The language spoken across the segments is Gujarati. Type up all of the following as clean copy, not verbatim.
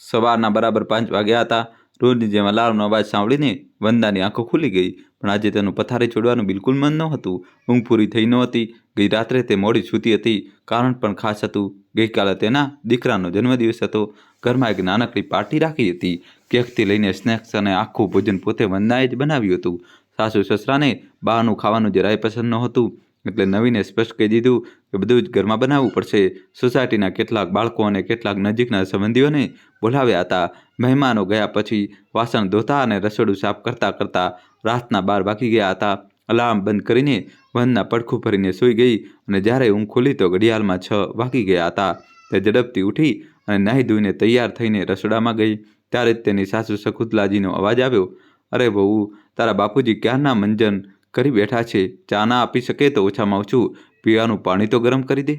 સવારના બરાબર 5 વાગ્યા હતા. રોજની જેમ અલાર્મનો અવાજ સાંભળીને વંદાની આંખો ખુલી ગઈ, પણ આજે તેનું પથારી છોડવાનું બિલકુલ મન નહોતું. ઊંઘ પૂરી થઈ નહોતી. ગઈ રાત્રે તે મોડી સૂતી હતી. કારણ પણ ખાસ હતું. ગઈકાલે તેના દીકરાનો જન્મદિવસ હતો. ઘરમાં એક નાનકડી પાર્ટી રાખી હતી. કેકથી લઈને સ્નેક્સ અને આખું ભોજન પોતે વંદાએ જ બનાવ્યું હતું. સાસુ સસરાને બહારનું ખાવાનું જરાય પસંદ નહોતું, એટલે નવીને સ્પષ્ટ કહી દીધું કે બધું જ ઘરમાં બનાવવું પડશે. સોસાયટીના કેટલાક બાળકો અને કેટલાક નજીકના સંબંધીઓને બોલાવ્યા હતા. મહેમાનો ગયા પછી વાસણ ધોતા અને રસોડું સાફ કરતાં કરતાં રાતના 12 વાગી ગયા હતા. અલાર્મ બંધ કરીને વંદના પડખું ભરીને સૂઈ ગઈ અને જ્યારે ઊંઘ ખુલી તો ઘડિયાળમાં 6 વાગી ગયા હતા. તે ઝડપથી ઉઠી અને નાહી ધોઈને તૈયાર થઈને રસોડામાં ગઈ. ત્યારે જ તેની સાસુ શકુંતલાજીનો અવાજ આવ્યો. અરે વહુ, તારા બાપુજી ક્યારના મંજન કરી બેઠા છે. ચા ના આપી શકે તો ઓછામાં ઓછું પીવાનું પાણી તો ગરમ કરી દે.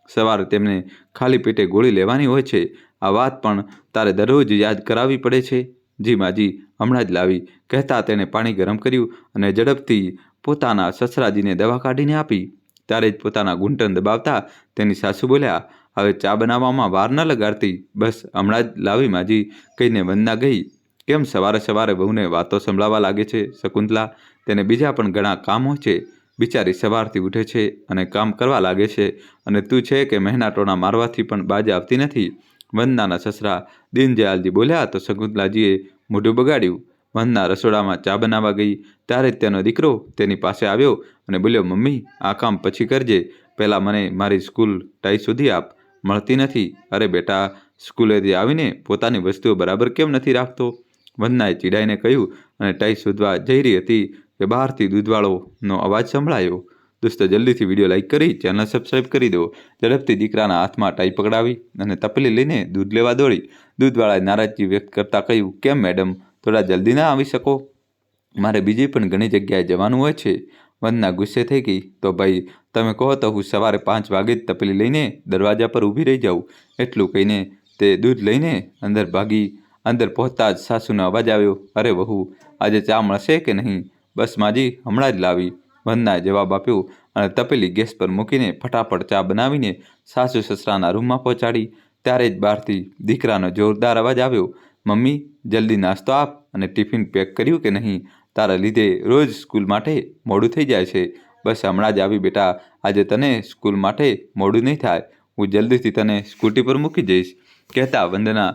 સવારે તેમને ખાલી પેટે ગોળી લેવાની હોય છે. આ વાત પણ તારે દરરોજ યાદ કરાવવી પડે છે. જી માજી, હમણાં જ લાવી, કહેતા તેણે પાણી ગરમ કર્યું અને ઝડપથી પોતાના સસરાજીને દવા કાઢીને આપી. ત્યારે જ પોતાના ઘૂંટણ દબાવતા તેની સાસુ બોલ્યા, હવે ચા બનાવવામાં વાર ન લગાડતી, બસ હમણાં જ લાવી માજી, કહીને વંદના ગઈ. કેમ સવારે સવારે વહુને વાતો સંભળાવવા લાગે છે શકુંતલા? તેને બીજા પણ ઘણા કામ હોય છે. બિચારી સવારથી ઉઠે છે અને કામ કરવા લાગે છે, અને તું છે કે મહેનાટોણા મારવાથી પણ બાજ આવતી નથી. વંદનાના સસરા દીનદયાલજી બોલ્યા તો શકુંતલાજીએ મોઢું બગાડ્યું. વંદના રસોડામાં ચા બનાવવા ગઈ ત્યારે જ તેનો દીકરો તેની પાસે આવ્યો અને બોલ્યો, મમ્મી, આ કામ પછી કરજે, પહેલાં મને મારી સ્કૂલ ટાઈ શોધી આપ, મળતી નથી. અરે બેટા, સ્કૂલેથી આવીને પોતાની વસ્તુઓ બરાબર કેમ નથી રાખતો? વંદનાએ ચીડાઈને કહ્યું અને ટાઈ શોધવા જઈ રહી હતી કે બહારથી દૂધવાળોનો અવાજ સંભળાયો. દોસ્તો, જલ્દીથી વિડીયો લાઇક કરી ચેનલ સબસ્ક્રાઈબ કરી દો. ઝડપથી દીકરાના હાથમાં ટાઈ પકડાવી અને તપેલી લઈને દૂધ લેવા દોડી. દૂધવાળાએ નારાજગી વ્યક્ત કરતાં કહ્યું, કેમ મેડમ, થોડા જલ્દી ના આવી શકો? મારે બીજી પણ ઘણી જગ્યાએ જવાનું હોય છે. વંદના ગુસ્સે થઈ ગઈ. તો ભાઈ, તમે કહો તો હું સવારે 5 વાગે જ તપેલી લઈને દરવાજા પર ઊભી રહી જાઉં. એટલું કહીને તે દૂધ લઈને અંદર ભાગી. અંદર પહોંચતા જ સાસુનો અવાજ આવ્યો, અરે વહુ, આજે ચા મળશે કે નહીં? બસ માજી, હમણાં જ લાવી, વંદનાએ જવાબ આપ્યો અને તપેલી ગેસ પર મૂકીને ફટાફટ ચા બનાવીને સાસુ સસરાના રૂમમાં પહોંચાડી. ત્યારે જ બહારથી દીકરાનો જોરદાર અવાજ આવ્યો, મમ્મી, જલ્દી નાસ્તો આપ અને ટિફિન પેક કર્યું કે નહીં? તારા લીધે રોજ સ્કૂલ માટે મોડું થઈ જાય છે. બસ હમણાં જ આવી બેટા, આજે તને સ્કૂલ માટે મોડું નહીં થાય. હું જલ્દીથી તને સ્કૂટી પર મૂકી જઈશ. કહેતા વંદના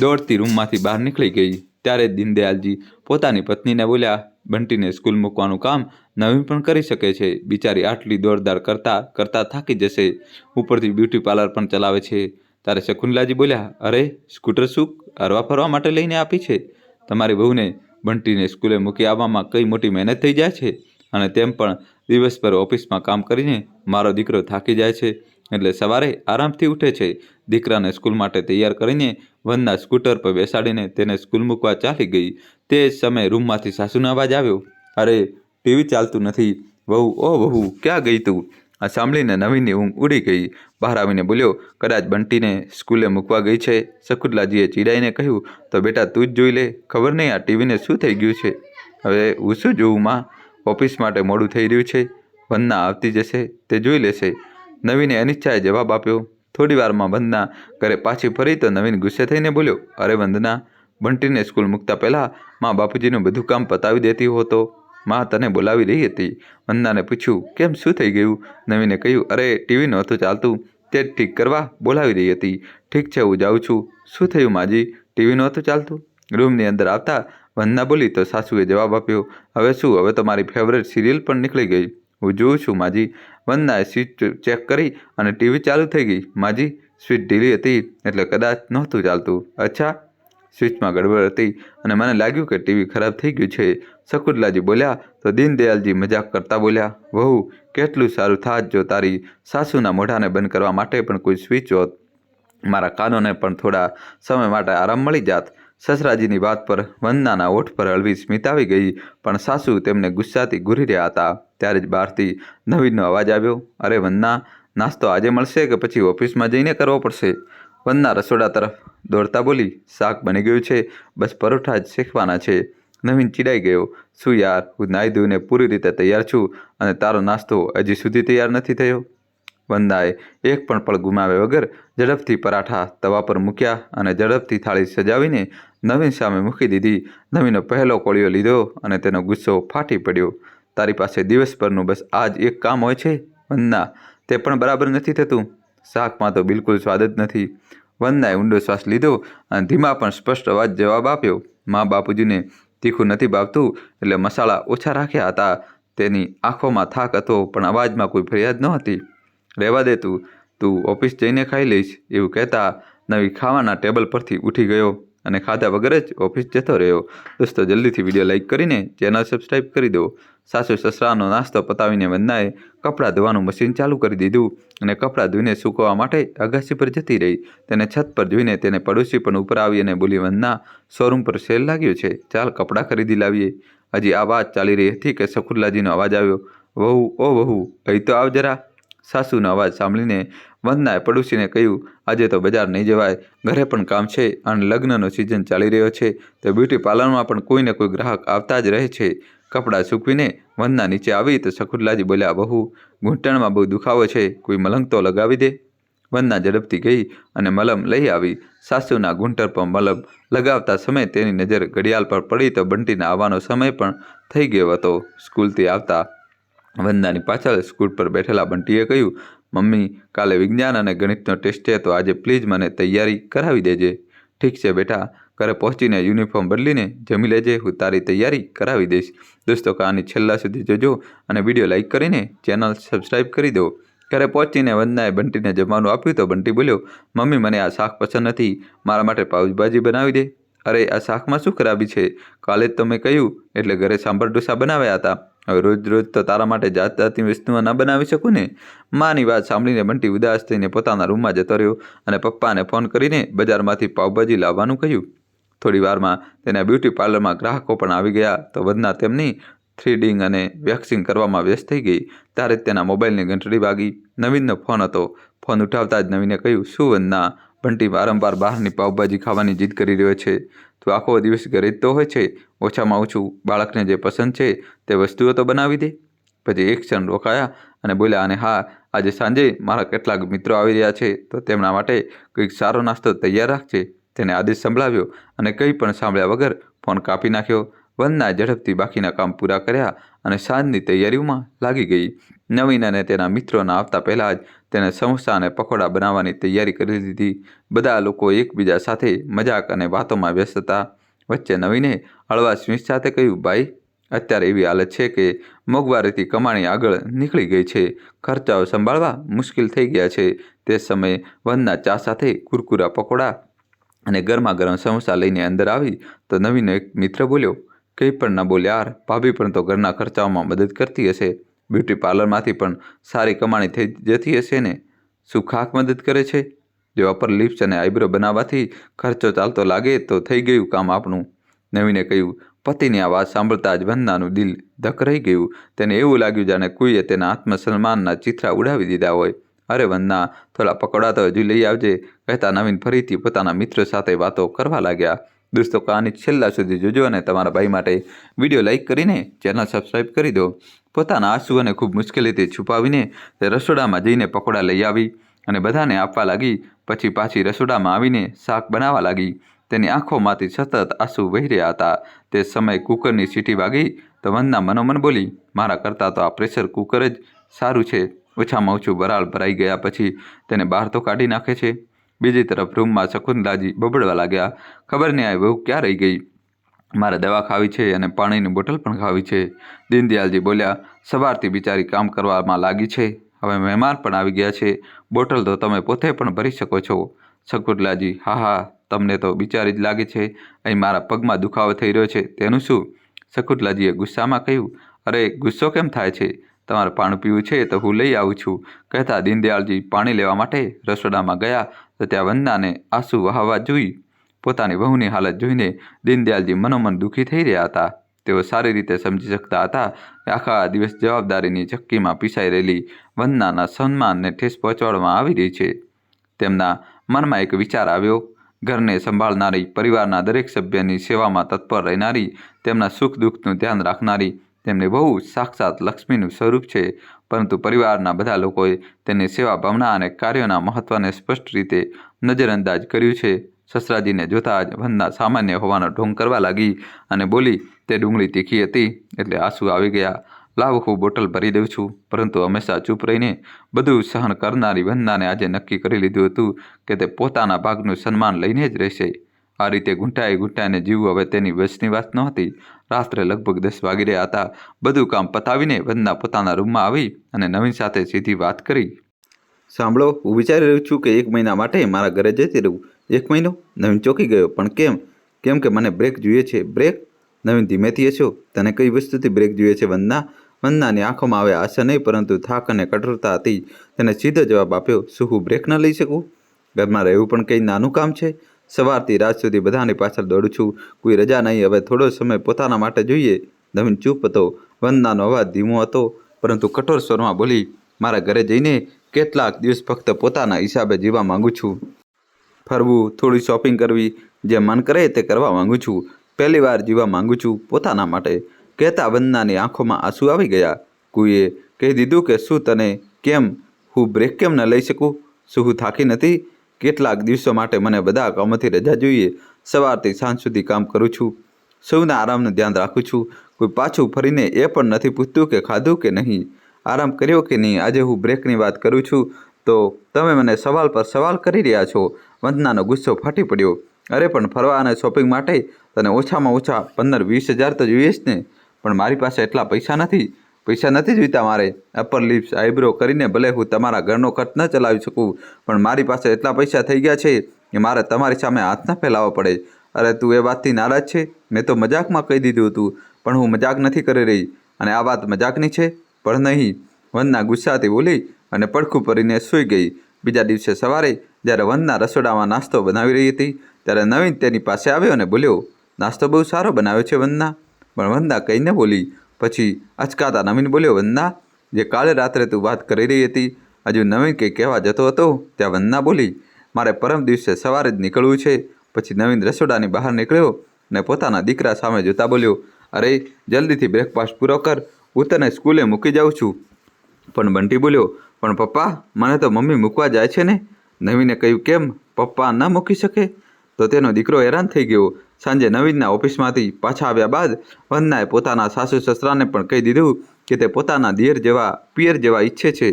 દોડતી રૂમમાંથી બહાર નીકળી ગઈ. ત્યારે દીનદયાલજી પોતાની પત્નીને બોલ્યા, બંટીને સ્કૂલ મૂકવાનું કામ નવીન પણ કરી શકે છે. બિચારી આટલી દોડદાર કરતાં થાકી જશે. ઉપરથી બ્યુટી પાર્લર પણ ચલાવે છે. ત્યારે શકુંતલાજી બોલ્યા, અરે સ્કૂટર શું હરવા ફરવા માટે લઈને આપી છે? તમારી બહુને બંટીને સ્કૂલે મૂકી આવવામાં કઈ મોટી મહેનત થઈ જાય છે, અને તેમ પણ દિવસભર ઓફિસમાં કામ કરીને મારો દીકરો થાકી જાય છે, એટલે સવારે આરામથી ઉઠે છે. દીકરાને સ્કૂલ માટે તૈયાર કરીને વંદના સ્કૂટર પર બેસાડીને તેને સ્કૂલ મૂકવા ચાલી ગઈ. તે જ સમયે રૂમમાંથી સાસુનો અવાજ આવ્યો, અરે ટીવી ચાલતું નથી. વહુ, ઓ વહુ, ક્યાં ગઈ તું? આ સાંભળીને નવીનની ઊંઘ ઉડી ગઈ. બહાર આવીને બોલ્યો, કદાચ બંટીને સ્કૂલે મૂકવા ગઈ છે. શકુંતલાજીએ ચીડાઈને કહ્યું, તો બેટા તું જ જોઈ લે, ખબર નહીં આ ટીવીને શું થઈ ગયું છે. હવે હું શું જોઉં માં? ઓફિસ માટે મોડું થઈ રહ્યું છે. વંદના આવતી જશે, તે જોઈ લેશે. નવીને અનિચ્છાએ જવાબ આપ્યો. થોડી વારમાં વંદના ઘરે પાછી ફરી તો નવીન ગુસ્સે થઈને બોલ્યો, અરે વંદના, બંટીને સ્કૂલ મૂકતા પહેલાં માં બાપુજીનું બધું કામ પતાવી દેતી હોતો. માં તને બોલાવી રહી હતી. વંદનાને પૂછ્યું, કેમ, શું થઈ ગયું? નવીને કહ્યું, અરે ટીવી નહોતું ચાલતું, તે જ ઠીક કરવા બોલાવી રહી હતી. ઠીક છે, હું જાઉં છું. શું થયું માજી, ટીવી નહોતું ચાલતું? રૂમની અંદર આવતા વંદના બોલી તો સાસુએ જવાબ આપ્યો, હવે શું, હવે તો મારી ફેવરેટ સિરિયલ પણ નીકળી ગઈ. હું જોઉં છું માજી. વંદનાએ સ્વિચ ચેક કરી અને ટીવી ચાલુ થઈ ગઈ. માજી, સ્વિચ ઢીલી હતી એટલે કદાચ નહોતું ચાલતું. અચ્છા, સ્વિચમાં ગડબડ હતી અને મને લાગ્યું કે ટીવી ખરાબ થઈ ગયું છે. શકુંતલાજી બોલ્યા તો દીનદયાલજી મજાક કરતા બોલ્યા, વહુ, કેટલું સારું થાત જો તારી સાસુના મોઢાને બંધ કરવા માટે પણ કોઈ સ્વિચ હોત. મારા કાનોને પણ થોડા સમય માટે આરામ મળી જાત. સસરાજીની વાત પર વંદનાના ઓઠ પર હળવી સ્મિત આવી ગઈ, પણ સાસુ તેમને ગુસ્સાથી ઘૂરી રહ્યા હતા. ત્યારે જ બહારથી નવીનનો અવાજ આવ્યો, અરે વંદના, નાસ્તો આજે મળશે કે પછી ઓફિસમાં જઈને કરવો પડશે? વંદના રસોડા તરફ દોડતા બોલી, શાક બની ગયું છે, બસ પરોઠા જ શેકવાના છે. નવીન ચીડાઈ ગયો, શું યાર, હું નાહી ધોઈને પૂરી રીતે તૈયાર છું અને તારો નાસ્તો હજી સુધી તૈયાર નથી થયો? વંદાએ એક પણ પળ ગુમાવ્યા વગર ઝડપથી પરાઠા તવા પર મૂક્યા અને ઝડપથી થાળી સજાવીને નવીન સામે મૂકી દીધી. નવીનો પહેલો કોળિયો લીધો અને તેનો ગુસ્સો ફાટી પડ્યો. તારી પાસે દિવસભરનું બસ આ જ એક કામ હોય છે વંદના? તે પણ બરાબર નથી થતું. શાકમાં તો બિલકુલ સ્વાદ જ નથી. વંદનાએ ઊંડો શ્વાસ લીધો અને ધીમા પણ સ્પષ્ટ અવાજ જવાબ આપ્યો. મા બાપુજીને તીખું નથી ભાવતું એટલે મસાલા ઓછા રાખ્યા હતા. તેની આંખોમાં થાક હતો પણ અવાજમાં કોઈ ફરિયાદ નહોતી. રહેવા દે, તું ઓફિસ જઈને ખાઈ લઈશ, એવું કહેતા નવી ખાવાના ટેબલ પરથી ઉઠી ગયો અને ખાધા વગર જ ઓફિસ જતો રહ્યો. દોસ્તો, જલ્દીથી વિડીયો લાઇક કરીને ચેનલ સબસ્ક્રાઈબ કરી દો. સાસુ સસરાનો નાસ્તો પતાવીને વંદનાએ કપડાં ધોવાનું મશીન ચાલુ કરી દીધું અને કપડાં ધોઈને સૂકવવા માટે અગાસી પર જતી રહી. તેને છત પર જોઈને તેને પડોશી પણ ઉપર આવી અને બોલી, વંદના, શોરૂમ પર સેલ લાગ્યો છે, ચાલ કપડાં ખરીદી લાવીએ. હજી આ વાત ચાલી રહી હતી કે શકુંતલાજીનો અવાજ આવ્યો, વહુ, ઓ વહુ, અહીં તો આવ જરા. સાસુનો અવાજ સાંભળીને વંદનાએ પડોશીને કહ્યું, આજે તો બજાર નહીં જવાય, ઘરે પણ કામ છે અને લગ્નનો સિઝન ચાલી રહ્યો છે તો બ્યુટી પાર્લરમાં પણ કોઈને કોઈ ગ્રાહક આવતા જ રહે છે. કપડાં સૂકવીને વંદના નીચે આવી તો શકુંતલાજી બોલ્યા, વહુ, ઘૂંટણમાં બહુ દુખાવો છે, કોઈ મલમ તો લગાવી દે. વંદના ઝડપથી ગઈ અને મલમ લઈ આવી. સાસુના ઘૂંટણ પર મલમ લગાવતા સમયે તેની નજર ઘડિયાળ પર પડી તો બંટીના આવવાનો સમય પણ થઈ ગયો હતો. સ્કૂલથી આવતા વંદનાની પાછળ સ્કૂલ પર બેઠેલા બંટીએ કહ્યું, મમ્મી, કાલે વિજ્ઞાન અને ગણિતનો ટેસ્ટ છે તો આજે પ્લીઝ મને તૈયારી કરાવી દેજે. ઠીક છે બેટા, ઘરે પહોંચીને યુનિફોર્મ બદલીને જમી લેજે, હું તારી તૈયારી કરાવી દઈશ. દોસ્તો, કહાની છેલ્લા સુધી જોજો અને વિડીયો લાઇક કરીને ચેનલ સબસ્ક્રાઈબ કરી દો. ઘરે પહોંચીને વંદનાએ બંટીને જમવાનું આપ્યું તો બંટી બોલ્યો, મમ્મી, મને આ શાક પસંદ નથી, મારા માટે પાઉંભાજી બનાવી દે. અરે, આ શાકમાં શું ખરાબી છે? કાલે જ તો મેં કહ્યું એટલે ઘરે સાંભર ઢોસા બનાવ્યા હતા. હવે રોજ રોજ તો તારા માટે જાત જાતની વસ્તુઓ ન બનાવી શકું ને. માની વાત સાંભળીને બંટી ઉદાસ થઈને પોતાના રૂમમાં જતો રહ્યો અને પપ્પાને ફોન કરીને બજારમાંથી પાઉંભાજી લાવવાનું કહ્યું. થોડી વારમાં તેના બ્યુટી પાર્લરમાં ગ્રાહકો પણ આવી ગયા તો વંદના તેમની થ્રેડિંગ અને વેક્સિંગ કરવામાં વ્યસ્ત થઈ ગઈ. ત્યારે જ તેના મોબાઈલની ઘંટડી વાગી. નવીનનો ફોન હતો. ફોન ઉઠાવતા જ નવીને કહ્યું, શું વંદના, બંટી વારંવાર બહારની પાઉંભાજી ખાવાની જીદ કરી રહ્યો છે. તું આખો દિવસ ઘરે જ તો હોય છે, ઓછામાં ઓછું બાળકને જે પસંદ છે તે વસ્તુઓ તો બનાવી દે. પછી એક ક્ષણ રોકાયા અને બોલ્યા, અને હા, આજે સાંજે મારા કેટલાક મિત્રો આવી રહ્યા છે તો તેમના માટે કંઈક સારો નાસ્તો તૈયાર રાખજે. તેને આદેશ સંભળાવ્યો અને કંઈ પણ સાંભળ્યા વગર ફોન કાપી નાખ્યો. વંદનાએ ઝડપથી બાકીના કામ પૂરા કર્યા અને સાંજની તૈયારીઓમાં લાગી ગઈ. નવીન અને તેના મિત્રોના આવતા પહેલાં જ તેને સમોસા અને પકોડા બનાવવાની તૈયારી કરી દીધી. બધા લોકો એકબીજા સાથે મજાક અને વાતોમાં વ્યસ્ત હતા. વચ્ચે નવીને હળવા સ્મિત સાથે કહ્યું, ભાઈ, અત્યારે એવી હાલત છે કે મોંઘવારીથી કમાણી આગળ નીકળી ગઈ છે, ખર્ચાઓ સંભાળવા મુશ્કેલ થઈ ગયા છે. તે સમયે વંદના ચા સાથે કુરકુરા પકોડા અને ગરમા ગરમ સમોસા લઈને અંદર આવી તો નવીનનો એક મિત્ર બોલ્યો, કંઈ પણ ન બોલ યાર, ભાભી પણ તો ઘરના ખર્ચાઓમાં મદદ કરતી હશે, બ્યુટી પાર્લરમાંથી પણ સારી કમાણી થઈ જતી હશે ને, શું ખાક મદદ કરે છે? જો અપર લિપ્સ અને આઈબ્રો બનાવવાથી ખર્ચો ચાલતો લાગે તો થઈ ગયું કામ આપણું. નવીને કહ્યું. પતિની આ વાત સાંભળતા જ વંદનાનું દિલ ધક રહી ગયું. તેને એવું લાગ્યું જાણે કોઈએ તેના આત્મસન્માનના ચિત્રા ઉડાવી દીધા હોય. અરે વંદના, થોડા પકોડા તો હજુ લઈ આવજે, કહેતા નવીન ફરીથી પોતાના મિત્રો સાથે વાતો કરવા લાગ્યા. દોસ્તો, કહાની છેલ્લા સુધી જોજો અને તમારા ભાઈ માટે વિડીયો લાઇક કરીને ચેનલ સબસ્ક્રાઈબ કરી દો. પોતાના આંસુઓને ખૂબ મુશ્કેલીથી છુપાવીને તે રસોડામાં જઈને પકોડા લઈ આવી અને બધાને આપવા લાગી. પછી પાછી રસોડામાં આવીને શાક બનાવવા લાગી. તેની આંખોમાંથી સતત આંસુ વહી રહ્યા હતા. તે સમયે કુકરની સીટી વાગી તો વંદના મનોમન બોલી, મારા કરતાં તો આ પ્રેશર કુકર જ સારું છે, ઓછામાં ઓછું વરાળ ભરાઈ ગયા પછી તેને બહાર તો કાઢી નાખે છે. બીજી તરફ રૂમમાં શકુંતલાજી બબડવા લાગ્યા, ખબર નહીં આ વહુ ક્યાં રહી ગઈ, મારે દવા ખાવી છે અને પાણીની બોટલ પણ ખાવી છે. દીનદયાલજી બોલ્યા, સવારથી બિચારી કામ કરવામાં લાગી છે, હવે મહેમાન પણ આવી ગયા છે, બોટલ તો તમે પોતે પણ ભરી શકો છો. શકુંતલાજી, હા હા, તમને તો બિચારી જ લાગે છે, અહીં મારા પગમાં દુખાવો થઈ રહ્યો છે તેનું શું? શકુંતલાજીએ ગુસ્સામાં કહ્યું, અરે ગુસ્સો કેમ થાય છે, તમારે પાણી પીવું છે તો હું લઈ આવું છું, કહેતા દીનદયાળજી પાણી લેવા માટે રસોડામાં ગયા તો ત્યાં વંદનાને આંસુ વહાવા જોઈ. પોતાની વહુની હાલત જોઈને દીનદયાળજી મનોમન દુઃખી થઈ રહ્યા હતા. તેઓ સારી રીતે સમજી શકતા હતા કે આખા દિવસ જવાબદારીની ચક્કીમાં પીસાઈ રહેલી વંદનાના સન્માનને ઠેસ પહોંચાડવામાં આવી રહી છે. તેમના મનમાં એક વિચાર આવ્યો, ઘરને સંભાળનારી, પરિવારના દરેક સભ્યની સેવામાં તત્પર રહેનારી, તેમના સુખ દુઃખનું ધ્યાન રાખનારી તેમની વહુ સાક્ષાત લક્ષ્મીનું સ્વરૂપ છે, પરંતુ પરિવારના બધા લોકોએ તેની સેવા ભાવના અને કાર્યોના મહત્ત્વને સ્પષ્ટ રીતે નજરઅંદાજ કર્યું છે. સસરાજીને જોતાં જ વંદના સામાન્ય હોવાનો ઢોંગ કરવા લાગી અને બોલી, તે ડુંગળી તીખી હતી એટલે આંસુ આવી ગયા. લાવ, હું બોટલ ભરી દઉં છું. પરંતુ હંમેશા ચૂપ રહીને બધું સહન કરનારી વંદનાને આજે નક્કી કરી લીધું હતું કે તે પોતાના ભાગનું સન્માન લઈને જ રહેશે. આ રીતે ઘૂંટાઈને જીવવું હવે તેની વશની વાત નહોતી. રાત્રે લગભગ 10 વાગી રહ્યા હતા. બધું કામ પતાવીને વંદના પોતાના રૂમમાં આવી અને નવીન સાથે સીધી વાત કરી. સાંભળો, હું વિચારી રહ્યો છું કે 1 મહિના માટે મારા ઘરે જતી રહું. 1 મહિનો? નવીન ચોંકી ગયો. પણ કેમ? કેમ કે મને બ્રેક જોઈએ છે. બ્રેક? નવીન ધીમેથી હસ્યો. તને કઈ વસ્તુથી બ્રેક જોઈએ છે વંદના? વંદનાની આંખોમાં હવે આશા નહીં પરંતુ થાક અને કઠોરતા હતી. તેને સીધો જવાબ આપ્યો, શું હું બ્રેક ન લઈ શકું? ઘરમાં રહેવું પણ કંઈ નાનું કામ છે? સવારથી રાત સુધી બધાની પાછળ દોડું છું. કોઈ રજા નહીં. હવે થોડો સમય પોતાના માટે જોઈએ. નવીન ચૂપ હતો. વંદનાનો અવાજ ધીમો હતો પરંતુ કઠોર સ્વરમાં બોલી, મારા ઘરે જઈને કેટલાક દિવસ ફક્ત પોતાના હિસાબે જીવવા માંગુ છું. ફરવું, થોડી શોપિંગ કરવી, જે મન કરે તે કરવા માંગુ છું. પહેલી વાર જીવવા માંગુ છું પોતાના માટે. કહેતા વંદનાની આંખોમાં આંસુ આવી ગયા. કોઈએ કહી દીધું કે શું તને? કેમ? હું બ્રેક કેમ ન લઈ શકું? શું હું થાકી નથી? કેટલાક દિવસો માટે મને બધા કામોથી રજા જોઈએ. સવારથી સાંજ સુધી કામ કરું છું. સૌના આરામનું ધ્યાન રાખું છું. કોઈ પાછું ફરીને એ પણ નથી પૂછતું કે ખાધું કે નહીં, આરામ કર્યો કે નહીં. આજે હું બ્રેકની વાત કરું છું તો તમે મને સવાલ પર સવાલ કરી રહ્યા છો. વંદનાનો ગુસ્સો ફાટી પડ્યો. અરે પણ ફરવા અને શોપિંગ માટે તને ઓછામાં ઓછા 15-20 હજાર તો જોઈએ જ ને. પણ મારી પાસે એટલા પૈસા નથી. પૈસા નથી જોઈતા મારે. અપર લિપ્સ આઈબ્રો કરીને ભલે હું તમારા ઘરનો ખર્ચ ન ચલાવી શકું, પણ મારી પાસે એટલા પૈસા થઈ ગયા છે કે મારે તમારી સામે હાથ ન ફેલાવવા પડે. અરે તું એ વાતથી નારાજ છે? મેં તો મજાકમાં કહી દીધું હતું. પણ હું મજાક નથી કરી રહી અને આ વાત મજાકની છે પણ નહીં. વંદના ગુસ્સાથી બોલી અને પડખું ભરીને સૂઈ ગઈ. બીજા દિવસે સવારે જ્યારે વંદના રસોડામાં નાસ્તો બનાવી રહી હતી ત્યારે નવીન તેની પાસે આવ્યો અને બોલ્યો, નાસ્તો બહુ સારો બનાવ્યો છે વંદના. પણ વંદના કહીને બોલી. પછી અચકાતા નવીન બોલ્યો, વંદના, જે કાલે રાત્રે તું વાત કરી રહી હતી, હજુ નવીન કંઈ કહેવા જતો હતો ત્યાં વંદના બોલી, મારે પરમ દિવસે સવારે જ નીકળવું છે. પછી નવીન રસોડાની બહાર નીકળ્યો અને પોતાના દીકરા સામે જોતા બોલ્યો, અરે જલ્દીથી બ્રેકફાસ્ટ પૂરો કર, હું તને સ્કૂલે મૂકી જાઉં છું. પણ બંટી બોલ્યો, પણ પપ્પા, મને તો મમ્મી મૂકવા જાય છે ને. નવીને કહ્યું, કેમ પપ્પા ન મૂકી શકે? તો તેનો દીકરો હેરાન થઈ ગયો. સાંજે નવીનના ઓફિસમાંથી પાછા આવ્યા બાદ વંદનાએ પોતાના સાસુ સસરાને પણ કહી દીધું કે તે પોતાના દિયર જેવા પિયર જેવા ઈચ્છે છે.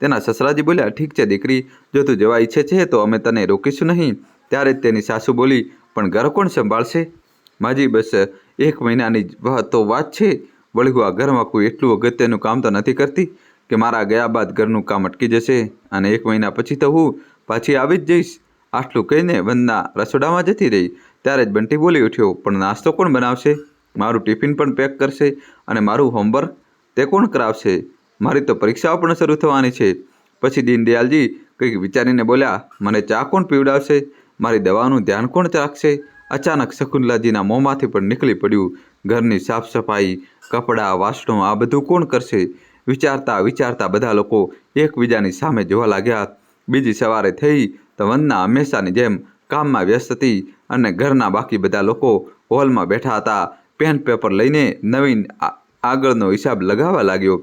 તેના સસરાજી બોલ્યા, ઠીક છે દીકરી, જો તું જવા ઈચ્છે છે તો અમે તને રોકીશું નહીં. ત્યારે જ તેની સાસુ બોલી, પણ ઘર કોણ સંભાળશે? માજી બસ 1 મહિનાની તો વાત છે. વળી હું આ ઘરમાં કોઈ એટલું અગત્યનું કામ તો નથી કરતી કે મારા ગયા બાદ ઘરનું કામ અટકી જશે અને 1 મહિના પછી તો હું પાછી આવી જ જઈશ. આટલું કહીને વંદના રસોડામાં જતી રહી. ત્યારે જ બંટી બોલી ઉઠ્યો, પણ નાસ્તો કોણ બનાવશે? મારું ટિફિન પણ પેક કરશે અને મારું હોમવર્ક તે કોણ કરાવશે? મારી તો પરીક્ષાઓ પણ શરૂ થવાની છે. પછી દીનદયાલજી કંઈક વિચારીને બોલ્યા, મને ચા કોણ પીવડાવશે? મારી દવાનું ધ્યાન કોણ રાખશે? અચાનક શકુંતલાજીના મોંમાંથી પણ નીકળી પડ્યું, ઘરની સાફ સફાઈ, કપડાં, વાસણો, આ બધું કોણ કરશે? વિચારતા બધા લોકો એકબીજાની સામે જોવા લાગ્યા. બીજી સવારે થઈ તો વંદના હંમેશાની જેમ કામમાં વ્યસ્ત હતી અને ઘરના બાકી બધા લોકો હોલમાં બેઠા હતા. પેન પેપર લઈને નવીન આગળનો હિસાબ લગાવવા લાગ્યો.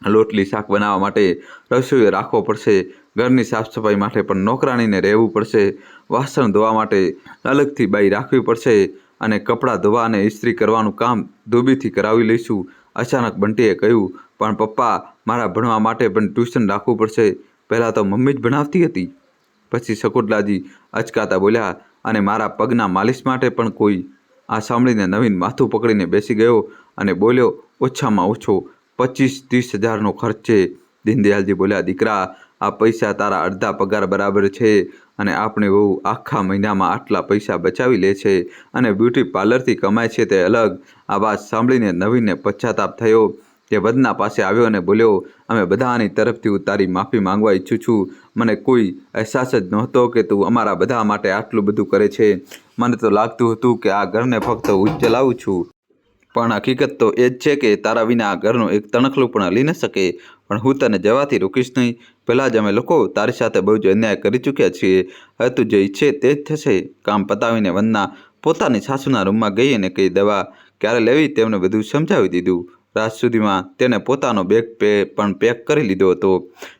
રોટલી શાક બનાવવા માટે રસોઈ રાખવો પડશે. ઘરની સાફ સફાઈ માટે પણ નોકરાણીને રહેવું પડશે. વાસણ ધોવા માટે અલગથી બાઈ રાખવી પડશે અને કપડાં ધોવા અને ઇસ્ત્રી કરવાનું કામ ધોબીથી કરાવી લઈશું. અચાનક બંટીએ કહ્યું, પણ પપ્પા, મારા ભણવા માટે પણ ટ્યુશન રાખવું પડશે. પહેલાં તો મમ્મી જ ભણાવતી હતી. પછી શકુંતલાજી અચકાતા બોલ્યા, અને મારા પગના માલિશ માટે પણ કોઈ? આ સાંભળીને નવીન માથું પકડીને બેસી ગયો અને બોલ્યો, ઓછામાં ઓછો 25-30 હજારનો ખર્ચ છે. દીનદયાલજી બોલ્યા, દીકરા, આ પૈસા તારા અડધા પગાર બરાબર છે અને આપણે વહુ આખા મહિનામાં આટલા પૈસા બચાવી લે છે અને બ્યુટી પાર્લરથી કમાય છે તે અલગ. આ વાત સાંભળીને નવીનને પશ્ચાતાપ થયો. તે વંદના પાસે આવ્યો અને બોલ્યો, અમે બધાની તરફથી હું તારી માફી માંગવા ઈચ્છું છું. મને કોઈ અહેસાસ જ નહોતો કે તું અમારા બધા માટે આટલું બધું કરે છે. મને તો લાગતું હતું કે આ ઘરને ફક્ત હું જ ચલાવું છું. પણ હકીકત તો એ જ છે કે તારા વિના આ ઘરનું એક તણખલું પણ હલી ન શકે. પણ હું તને જવાથી રોકીશ નહીં. પહેલાં જ અમે લોકો તારી સાથે બહુ જ અન્યાય કરી ચૂક્યા છીએ. હવે તું જે ઈચ્છે તે જ થશે. કામ પતાવીને વંદના પોતાની સાસુના રૂમમાં ગઈ અને કઈ દવા ક્યારે લેવી તેમને બધું સમજાવી દીધું. રાત સુધીમાં તેણે પોતાનો બેગ પણ પેક કરી લીધો હતો.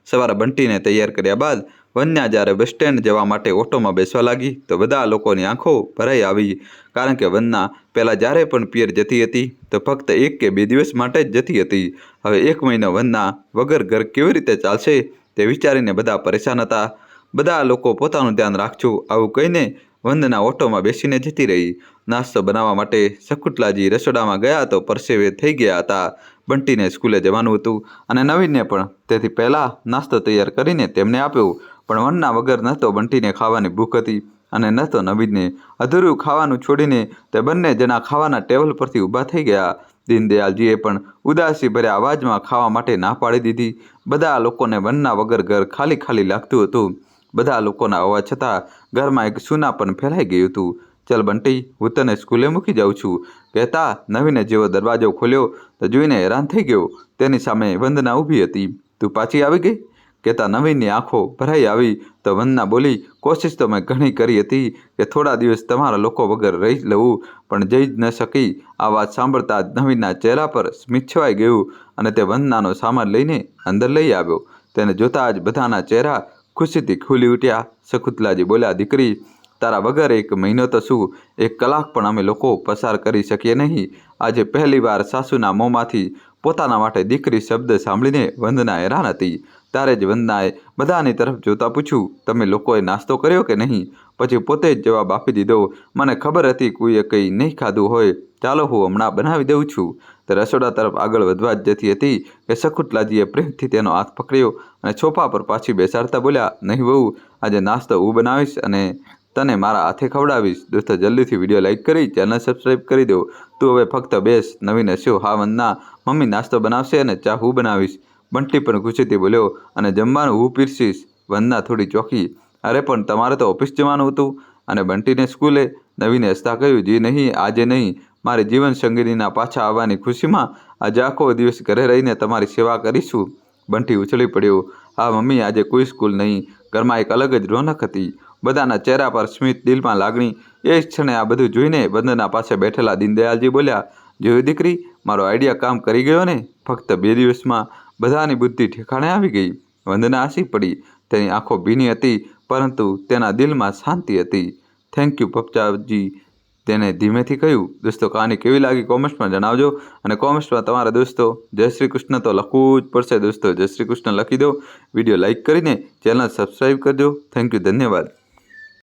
સવારે બંટીને તૈયાર કર્યા બાદ વંદના જ્યારે બસ સ્ટેન્ડ જવા માટે ઓટોમાં બેસવા લાગી તો બધા લોકોની આંખો ભરાઈ આવી, કારણ કે વંદના પહેલાં જ્યારે પણ પિયર જતી હતી તો ફક્ત 1 કે 2 દિવસ માટે જ જતી હતી. હવે 1 મહિનો વંદના વગર ઘર કેવી રીતે ચાલશે તે વિચારીને બધા પરેશાન હતા. બધા લોકો પોતાનું ધ્યાન રાખજો આવું કહીને વંદના ઓટોમાં બેસીને જતી રહી. નાસ્તો બનાવવા માટે શકુંતલાજી રસોડામાં ગયા તો પરસેવે થઈ ગયા હતા. બંટીને સ્કૂલે જવાનું હતું અને નવીનને પણ, તેથી પહેલાં નાસ્તો તૈયાર કરીને તેમને આપ્યો. પણ વંદના વગર ન તો બંટીને ખાવાની ભૂખ હતી અને ન તો નવીનને. અધૂરું ખાવાનું છોડીને તે બંને જણા ખાવાના ટેબલ પરથી ઊભા થઈ ગયા. દીનદયાલજીએ પણ ઉદાસી ભર્યા અવાજમાં ખાવા માટે ના પાડી દીધી. બધા લોકોને વંદના વગર ઘર ખાલી ખાલી લાગતું હતું. બધા લોકોના અવાજ છતાં ઘરમાં એક સૂનાપન ફેલાઈ ગયું હતું. ચલ બંટી, હું તને સ્કૂલે મૂકી જાઉં છું, કહેતા નવીને જેવો દરવાજો ખોલ્યો તો જોઈને હેરાન થઈ ગયો. તેની સામે વંદના ઊભી હતી. તું પાછી આવી ગઈ, કહેતા નવીનની આંખો ભરાઈ આવી તો વંદના બોલી, કોશિશ તો મેં ઘણી કરી હતી કે થોડા દિવસ તમારા લોકો વગર રહી લઉં, પણ જઈ જ ન શકી. આ વાત સાંભળતા જ નવીનના ચહેરા પર સ્મિત છવાઈ ગયું અને તે વંદનાનો સામાન લઈને અંદર લઈ આવ્યો. તેને જોતાં જ બધાના ચહેરા ખુશીથી ખુલી ઉઠ્યા. શકુંતલાજી બોલ્યા, દીકરી, તારા વગર 1 મહિનો તો શું, 1 કલાક પણ અમે લોકો પસાર કરી શકીએ નહીં. આજે પહેલીવાર સાસુના મોંમાંથી પોતાના માટે દીકરી શબ્દ સાંભળીને વંદના હેરાન હતી. ત્યારે જ વંદનાએ બધાની તરફ જોતાં પૂછ્યું, તમે લોકોએ નાસ્તો કર્યો કે નહીં? પછી પોતે જ જવાબ આપી દીધો, મને ખબર હતી કોઈએ કંઈ નહીં ખાધું હોય, ચાલો હું હમણાં બનાવી દઉં છું. તે રસોડા તરફ આગળ વધવા જ જતી હતી કે શકુંતલાજીએ પ્રેમથી તેનો હાથ પકડ્યો અને સોફા પર પાછી બેસાડતા બોલ્યા, નહીં વહુ, આજે નાસ્તો હું બનાવીશ અને તને મારા હાથે ખવડાવીશ. દોસ્તો, જલ્દીથી વિડીયો લાઇક કરી ચેનલ સબસ્ક્રાઈબ કરી દો. તું હવે ફક્ત બેસ. નવીન હસ્યો, હા વંદના, મમ્મી નાસ્તો બનાવશે અને ચા હું બનાવીશ. બંટી પણ ખુશીથી બોલ્યો, અને જમવાનું હું પીરસીશ. વંદના થોડી ચોંકી, અરે પણ તમારે તો ઓફિસ જવાનું હતું અને બંટીને સ્કૂલે. નવીને હસતા કહ્યું, જી નહીં, આજે નહીં. મારી જીવન સંગીનીના પાછા આવવાની ખુશીમાં આજે આખો દિવસ ઘરે રહીને તમારી સેવા કરીશું. બંટી ઉછળી પડ્યો, હા મમ્મી, આજે કોઈ સ્કૂલ નહીં. ઘરમાં એક અલગ જ રોનક હતી. બધાના ચહેરા પર સ્મિત, દિલમાં લાગણી. એ જ ક્ષણે આ બધું જોઈને વંદના પાસે બેઠેલા દીનદયાલજી બોલ્યા, જોયું દીકરી, મારો આઈડિયા કામ કરી ગયો ને? ફક્ત 2 દિવસમાં બધાની બુદ્ધિ ઠેકાણે આવી ગઈ. વંદના હસી પડી. તેની આંખો ભીની હતી પરંતુ તેના દિલમાં શાંતિ હતી. થેન્ક યુ પપ્પાજી, તેને ધીમેથી કહ્યું. દોસ્તો, કહાની કેવી લાગી કોમેન્ટ્સમાં જણાવજો અને કોમેન્ટ્સમાં તમારા દોસ્તો જય શ્રી કૃષ્ણ તો લખવું જ પડશે. દોસ્તો, જય શ્રી કૃષ્ણ લખી દો. વિડીયો લાઇક કરીને ચેનલ સબસ્ક્રાઈબ કરજો. થેન્ક યુ, ધન્યવાદ.